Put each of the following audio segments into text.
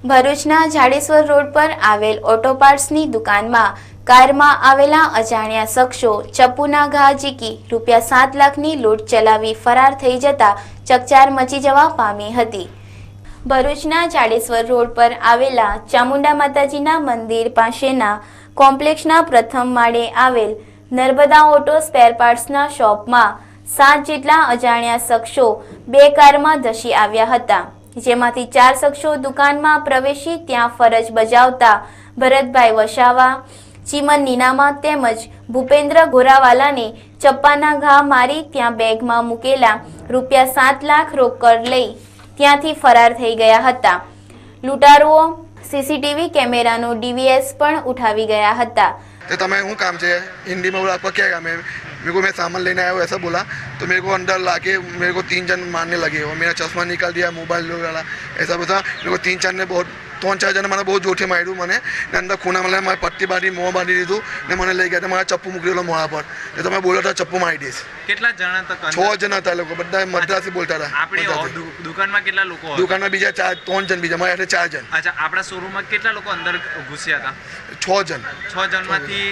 ભરૂચના જાડેશ્વર રોડ પર આવેલ ઓટો પાર્ટ્સની દુકાનમાં કારમાં આવેલા અજાણ્યા શખ્સો ચપ્પુના ઘા ઝીકી ₹7 લાખની લૂંટ ચલાવી ફરાર થઈ જતા ચકચાર મચી જવા પામી હતી। ભરૂચના જાડેશ્વર રોડ પર આવેલા ચામુંડા માતાજીના મંદિર પાસેના કોમ્પ્લેક્સના પ્રથમ માળે આવેલ નર્મદા ઓટો સ્પેર પાર્ટ્સના શોપમાં 7 જેટલા અજાણ્યા શખ્સો 2 કારમાં ધસી આવ્યા હતા, જેમાંથી 4 શખ્સો દુકાનમાં પ્રવેશી ત્યાં ફરજ બજાવતા ભરતભાઈ વસાવા, ચીમન નીનામા તેમજ ભૂપેન્દ્ર ગોરાવાલાને ચપ્પાના ઘા મારી ત્યાં બેગમાં મૂકેલા ₹7 લાખ રોકડ લઈ ત્યાંથી ફરાર થઈ ગયા હતા। લૂંટારુઓ સીસીટીવી કેમેરાનો ડીવીએસ પણ ઉઠાવી ગયા હતા। तो तुम्हें हूँ काम से हिंदी में बोला आपका क्या काम है, मेरे को मैं सामान लेने आया हूँ ऐसा बोला तो मेरे को अंदर लाके मेरे को 3 जन मारने लगे और मेरा चश्मा निकाल दिया, मोबाइल वगैरह ऐसा बता। मेरे को 3-4 ने बहुत 3-4 जन मैंने बहुत जोठे मारू मैंने अंदर खूना मैंने मारी पट्टी बांधी मोह बांधी दीधું ने मैंने लई गया था मारा चप्पू मूकेलो मोड़ा पर ये तो मैं बोला था चप्पू मारी दीस। કેટલા જણા તક 6 જણ હતા લોકો બધા મદ્રાસી બોલતા હતા। આપણી દુકાનમાં કેટલા લોકો હતા? દુકાનમાં બીજા 3 જણ બીજા મારા 4 જણ। અચ્છા, આપણા શોરૂમમાં કેટલા લોકો અંદર ઘૂસ્યા હતા? 6 જણ। 6 જણમાંથી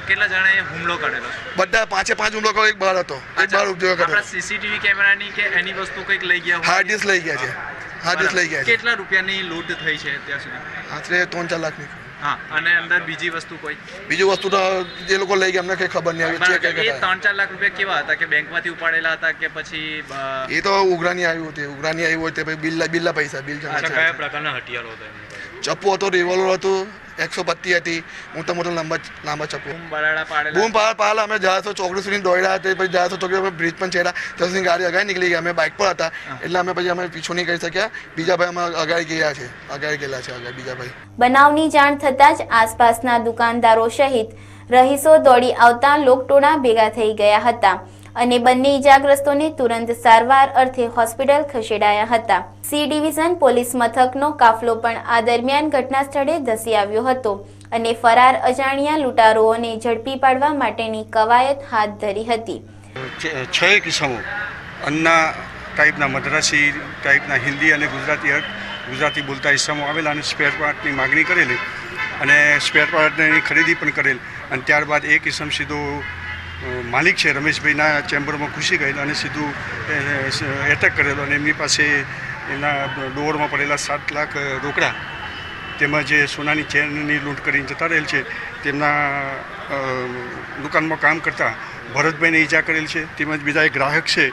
કેટલા જણાએ હુમલો કરેલો? બધા 5 હુમલો કર્યો, એક બહાર હતો, એક બહાર ઉભો કર્યો। આપણા સીસીટીવી કેમેરાની કે એની વસ્તુ કંઈક લઈ ગયા? હાર્ડ ડિસ્ક લઈ ગયા છે, હાર્ડ ડિસ્ક લઈ ગયા છે। કેટલા રૂપિયાની લૂંટ થઈ છે અત્યાર સુધી? આશરે 3-4 લાખની। હા, અને અંદર બીજી વસ્તુ કોઈ? બીજી વસ્તુ તો જે લોકો લઈ ગયા અમને કઈ ખબર નહીં આવી। ચેક એ 3-4 લાખ રૂપિયા કેવા હતા કે બેંકમાંથી ઉપાડેલા હતા કે પછી? એ તો ઉઘરાણી આવ્યું હતું, ઉઘરાણી આવ્યું હોય તે પછી બિલ્લા પૈસા બિલ જમા છે। કયા પ્રકારના હથિયારો હતા? ચપ્પુ હતો, રિવોલ્વર હતું, 132 હતી, મોટા મોટા લાંબા ચપ્પુ। બરાડા પાડેલા? બૂમ પાડેલા। અમે 400 ચોકડી સુધી દોડ્યા હતા, પછી 400 ચોકડી અમે બ્રિજ પણ ચડ્યા, ત્યાં સુધી ગાડી અગાડી નીકળી ગઈ। અમે બાઇક પર હતા એટલે અમે પછી અમે પીછો નહીં કરી શક્યા। બીજા ભાઈ અમે અગાડી ગયા છે, બીજા ભાઈ। બનાવની જાણ થતાં જ આસપાસના દુકાનદારો સહિત રહીશો દોડી આવતા લોકટોળા ભેગા થઈ ગયા હતા અને બંને ઇજાગ્રસ્તોને તુરંત સારવાર અર્થે હોસ્પિટલ ખસેડાયા હતા। સી ડિવિઝન પોલીસ મથકનો કાફલો પણ આ દરમિયાન ઘટના સ્થળે ધસી આવ્યો હતો અને ફરાર અજાણ્યા લૂંટારુઓને ઝડપી પાડવા માટેની કવાયત હાથ ધરી હતી। 6 કિસ્સાઓ અન્ના ટાઈપના મદ્રાસી ટાઈપના હિન્દી અને ગુજરાતી બોલતા ઇસમો આવેલા અને સ્પેર પાર્ટની માગણી કરેલી અને સ્પેર પાર્ટની ખરીદી પણ કરેલ અને ત્યારબાદ એક ઇસમ સીધો માલિક છે રમેશભાઈના ચેમ્બરમાં ઘૂસી ગયેલ અને સીધું એટેક કરેલો અને એમની પાસે એમના ડોરમાં પડેલા 7 લાખ રોકડા તેમજ સોનાની ચેનની લૂંટ કરીને જતા રહેલ છે। તેમના દુકાનમાં કામ કરતા ભરતભાઈને ઈજા કરેલ છે, તેમજ બીજા એક ગ્રાહક છે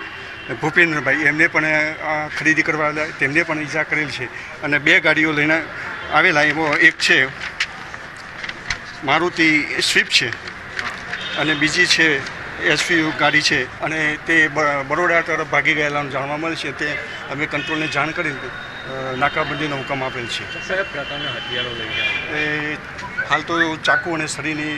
ભૂપેન્દ્રભાઈ, એમને પણ ખરીદી કરવા આવ્યા, તેમને પણ ઈજા કરેલ છે અને 2 ગાડીઓ લઈને આવેલા। એમાં એક છે મારુતિ સ્વિફ્ટ છે અને બીજી છે એસપીયુ ગાડી છે અને તે બરોડા તરફ ભાગી ગયેલાનું જાણવા મળે છે। તે અમે કંટ્રોલને જાણ કરીને નાકાબંધીનો હુકમ આપેલ છે। કયા પ્રકારના હથિયારો લઈ ગયા? એ હાલ તો ચાકુ અને છરીની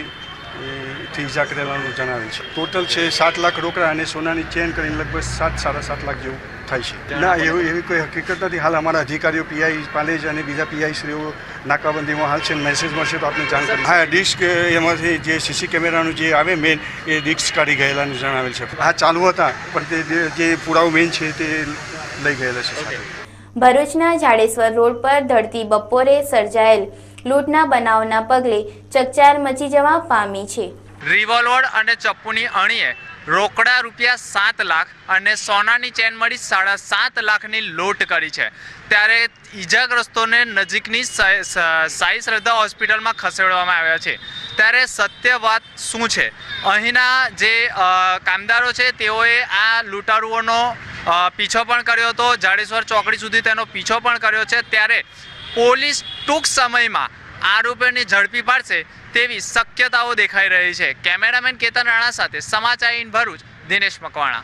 થી ઈજા કરેલાનું જણાવેલ છે। ટોટલ છે 7 લાખ રોકડા અને સોનાની ચેન કરીને લગભગ 7-7.5 લાખ જેવું થાય છે। ના, એવી કોઈ હકીકત નથી। હાલ અમારા અધિકારીઓ પીઆઈ પાલેજ અને બીજા પીઆઈ શ્રીઓ નાકાબંધીમાં હાલ છે, મેસેજ મળશે તો આપણે જાણ કરી। હા, ડિસ્ક એમાંથી જે સીસી કેમેરાનું જે આવે મેન એ ડિસ્ક કાઢી ગયેલાનું જણાવેલ છે। હા, ચાલુ હતા પણ તે જે પુરાવો મેન છે તે લઈ ગયેલા છે। ભરૂચના જાડેશ્વર રોડ પર ઢળતી બપોરે સર્જાયેલ લૂંટના બનાવના પગલે ચકચાર મચી જવા પામી છે। રિવોલ્વર અને ચપ્પુની અણીએ રોકડા ₹7 લાખ અને સોનાની ચેન મળી 7.5 લાખની લૂંટ કરી છે। ત્યારે ઈજાગ્રસ્તોને નજીકની સાઈ શ્રદ્ધા હોસ્પિટલમાં ખસેડવામાં આવ્યા છે। ત્યારે સત્ય વાત શું છે? અહીંના જે કામદારો છે તેઓએ આ લૂંટારુઓનો પીછો પણ કર્યો હતો, જાડેશ્વર ચોકડી સુધી તેનો પીછો પણ કર્યો છે। ત્યારે પોલીસ ટૂંક સમયમાં આરોપીઓને ઝડપી પાડશે તેવી શક્યતાઓ દેખાઈ રહી છે। કેમેરામેન કેતન રાણા સાથે સમાચાર ઇન ભરૂચ, દિનેશ મકવાણા।